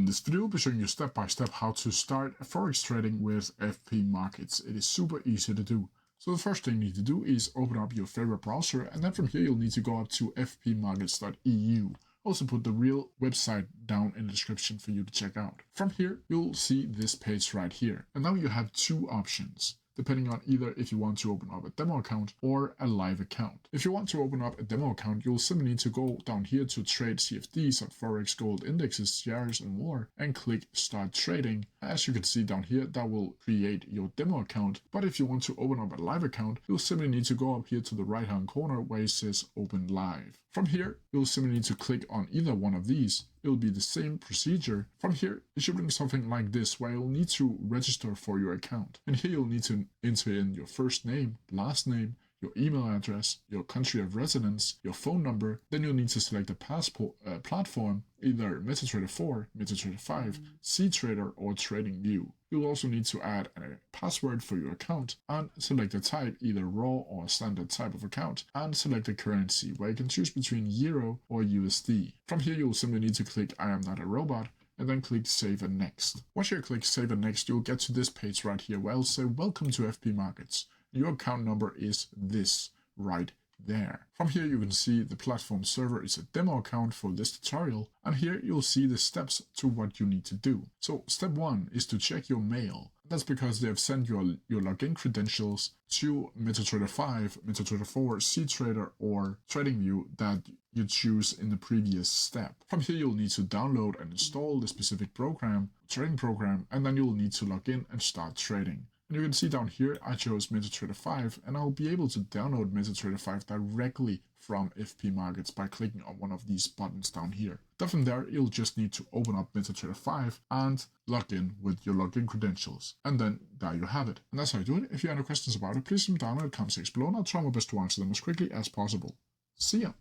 this video, I'll be showing you step by step how to start forex trading with FP markets. It is super easy to do. So the first thing you need to do is open up your favorite browser, and then from here you'll need to go up to fpmarkets.eu. Also put the real website down in the description for you to check out. From here you'll see this page right here, and now you have two options, depending on either if you want to open up a demo account or a live account. If you want to open up a demo account, you'll simply need to go down here to trade CFDs on Forex, gold indexes, shares, and more, and click Start Trading. As you can see down here, that will create your demo account. But if you want to open up a live account, you'll simply need to go up here to the right hand corner where it says Open Live. From here, you'll simply need to click on either one of these. It'll be the same procedure. From here, it should bring something like this, where you'll need to register for your account. And here you'll need to enter in your first name, last name, your email address, your country of residence, your phone number. Then you'll need to select a platform, either MetaTrader 4, MetaTrader 5, CTrader, or TradingView. You'll also need to add a password for your account and select a type, either raw or standard type of account, and select a currency where you can choose between Euro or USD. From here, you'll simply need to click I am not a robot, and then click Save and Next. Once you click Save and Next, you'll get to this page right here where it'll say Welcome to FP Markets. Your account number is this right there. From here you can see the platform server is a demo account for this tutorial, and here you'll see the steps to what you need to do. So step 1 is to check your mail. That's because they have sent your login credentials to MetaTrader 5, MetaTrader 4, CTrader, or TradingView that you choose in the previous step. From here you'll need to download and install the specific trading program, and then you'll need to log in and start trading. And you can see down here, I chose MetaTrader 5, and I'll be able to download MetaTrader 5 directly from FP Markets by clicking on one of these buttons down here. Then from there, you'll just need to open up MetaTrader 5 and log in with your login credentials. And then there you have it. And that's how you do it. If you have any questions about it, please leave them down in the comment section below, and I'll try my best to answer them as quickly as possible. See ya!